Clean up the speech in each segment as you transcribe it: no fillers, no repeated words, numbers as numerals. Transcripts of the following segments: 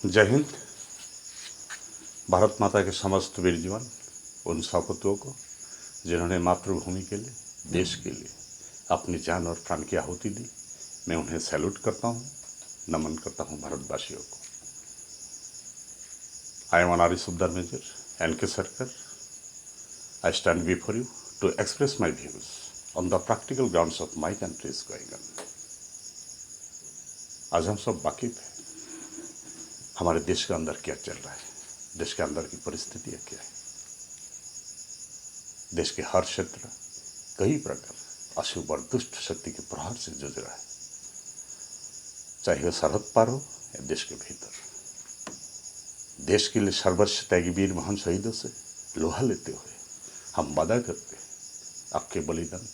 जय हिंद। भारत माता के समस्त वीर जवान, उन सपूतों को जिन्होंने मातृभूमि के लिए, देश के लिए अपनी जान और प्राण की आहुति दी, मैं उन्हें सैल्यूट करता हूँ, नमन करता हूँ भारतवासियों को। I am honorary Subedar major N K. Sarkar. I stand before you to express my views on the practical grounds of my country's going on. आज हम सब वाकिफ हैं हमारे देश के अंदर क्या चल रहा है, देश के अंदर की परिस्थितियाँ क्या है। देश के हर क्षेत्र कई प्रकार अशुभ और दुष्ट शक्ति के प्रहार से जूझ रहा है, चाहे वह सरहद पार हो या देश के भीतर। देश के लिए सर्वस्व त्यागी वीर महान शहीदों से लोहा लेते हुए हम वादा करते हैं, आपके बलिदान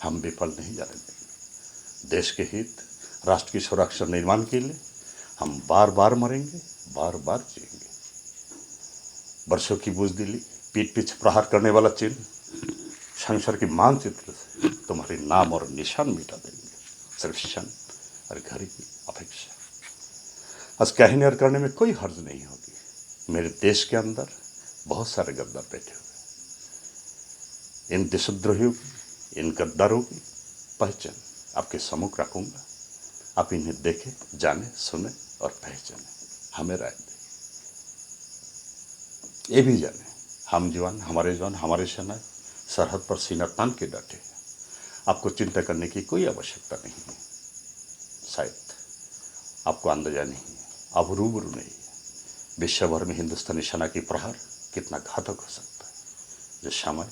हम विफल नहीं जाने देंगे। देश के हित, राष्ट्र की सुरक्षा निर्माण के लिए हम बार बार मरेंगे, बार बार जिएंगे। वर्षों की बुजदिली, पीठ पीछे प्रहार करने वाला चिन्ह, संसार की मानचित्र से तुम्हारे नाम और निशान मिटा देंगे। सिर्फ क्षण और घड़ी की अपेक्षा। आज कहने और करने में कोई हर्ज नहीं होगी। मेरे देश के अंदर बहुत सारे गद्दार बैठे हुए। इन देशद्रोहियों की, इन गद्दारों की पहचान आपके सम्मुख रखूंगा। आप इन्हें देखें, जाने, सुने और पहचाने, हमें राय दें। ये भी जाने हम जवान, हमारे जवान, हमारे सेना सरहद पर सीना तान के डटे हैं। आपको चिंता करने की कोई आवश्यकता नहीं है। शायद आपको अंदाजा नहीं है, आप रूबरू नहीं है विश्व भर में हिंदुस्तानी सेना की प्रहार कितना घातक हो सकता है। जो समय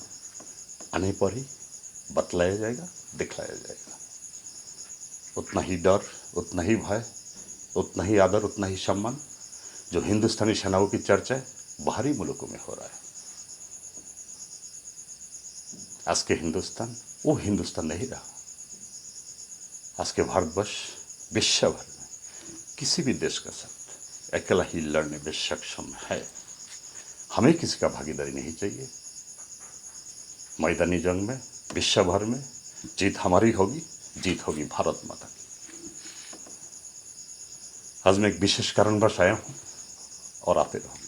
आने पर ही बतलाया जाएगा, दिखलाया जाएगा। उतना ही डर, उतना ही भय, उतना ही आदर, उतना ही सम्मान जो हिंदुस्तानी सेनाओं की चर्चा बाहरी मुल्कों में हो रहा है। आज के हिंदुस्तान वो हिंदुस्तान नहीं रहा। आज के भारतवर्ष विश्व भर में किसी भी देश का साथ अकेला ही लड़ने में सक्षम है। हमें किसी का भागीदारी नहीं चाहिए। मैदानी जंग में विश्व भर में जीत हमारी होगी, जीत होगी भारत माता की। आज मैं एक विशेष कारणवश आया हूँ और आते रहूँगा।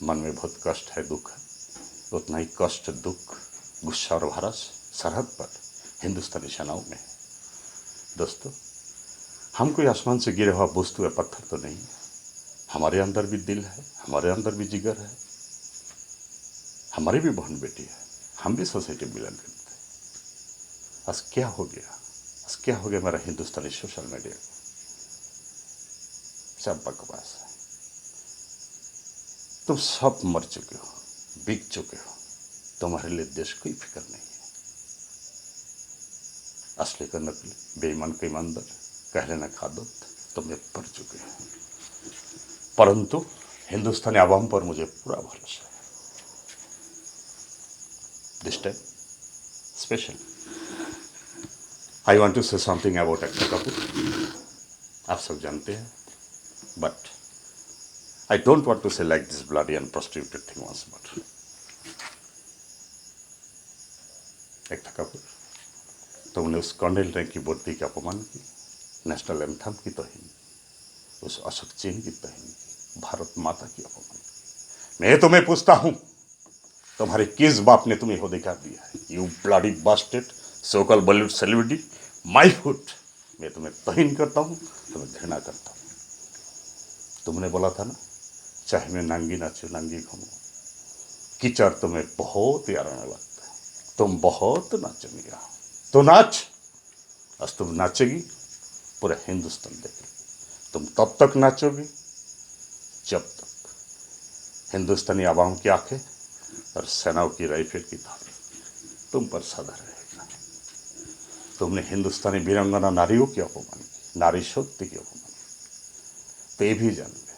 मन में बहुत कष्ट है, दुख है। उतना ही कष्ट, दुख, गुस्सा और भरस सरहद पर हिंदुस्तानी सेनाओं में है। दोस्तों, हम कोई आसमान से गिरे हुआ वस्तु या पत्थर तो नहीं है। हमारे अंदर भी दिल है, हमारे अंदर भी जिगर है, हमारी भी बहन बेटी है, हम भी सोसाइटी बिलोंग करते हैं। आज क्या हो गया, आज क्या हो गया मेरा हिंदुस्तानी सोशल मीडिया को? सब बकवास है। तुम सब मर चुके हो, बिक चुके हो। तुम्हारे लिए देश कोई फिक्र नहीं है। असली का नकली, बेईमान का ईमानदार, कह लेना खादो, तुम्हें पड़ चुके हैं। परंतु हिंदुस्तानी आवाम पर मुझे पूरा भरोसा है। This time special I want to say something about Ekta Kapoor. आप सब जानते हैं, but I don't want to say like this bloody and prostituted thing once more. Ekta Kapoor, तुमने उस कर्नेल रैंक की वर्दी के अपमान की, नेशनल एंथम की तोहिन, उस अशोक चिन्ह की तोहिन की, भारत माता की अपमान की। मैं तुम्हें पूछता हूं, तुम्हारे किस बाप ने तुम्हें अधिकार दिया है? You bloody bastard so-called Bollywood celebrity, my foot. मैं तुम्हें तोहिन करता हूं, तुम्हें घृणा करता हूं। तुमने बोला था ना, चाहे मैं नंगी नाचूं, नंगी घूमूं, कीचड़ तुम्हें बहुत ही आराम लगता है, तुम बहुत नाचोगी। तो नाच। आज तुम नाचेगी, पूरा हिंदुस्तान देखेगी। तुम तब तक नाचोगी जब तक हिंदुस्तानी आवाम की आंखें और सेनाओं की राइफल की धार तुम पर सदा रहेगा। तुमने हिंदुस्तानी वीरांगना नारियों की अपमान की, नारी शक्ति की अपमान की। तो ये भी जान ले,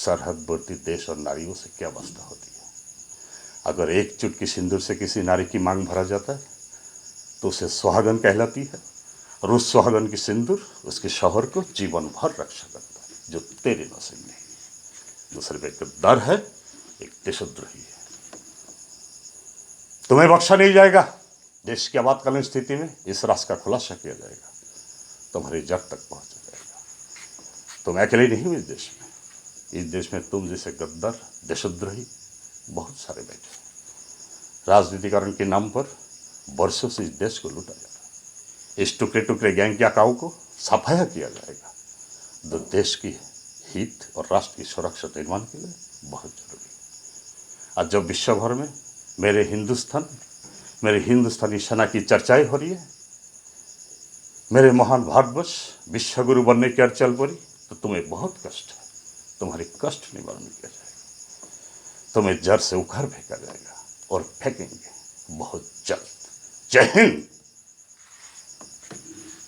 सरहदवर्ती देश और नारियों से क्या अवस्था होती है। अगर एक चुटकी सिंदूर से किसी नारी की मांग भरा जाता है तो उसे सुहागन कहलाती है, और उस सुहागन की सिंदूर उसके शौहर को जीवन भर रक्षा करता है, जो तेरे नसीब में। दूसरे पे एक डर है, एक देशद्रोही है। तुम्हें बख्शा नहीं जाएगा। देश की आपातकालीन स्थिति में इस राज का खुलासा किया जाएगा, तुम्हारी जड़ तक पहुंचा जाएगा। तुम अकेले नहीं हुए देश में, इस देश में तुम जैसे गद्दार देशद्रोही बहुत सारे बैठे। राजनीतिकरण के नाम पर वर्षों से इस देश को लूटा जा रहा है। इस टुकड़े टुकड़े गैंग के आकाओं को सफाया किया जाएगा, जो देश की हित और राष्ट्र की सुरक्षा निर्माण के लिए बहुत जरूरी है। आज जब विश्व भर में मेरे हिंदुस्तानी सेना की चर्चाएं हो रही है, मेरे महान भारतवर्ष विश्वगुरु बनने की अर्ज चल पड़ी, तो तुम्हें बहुत कष्ट है। तुम्हारी कष्ट निवारण किया जाएगा, तुम्हें जड़ से उखाड़ फेंका जाएगा और फेंकेंगे बहुत जल्द। जय हिंद।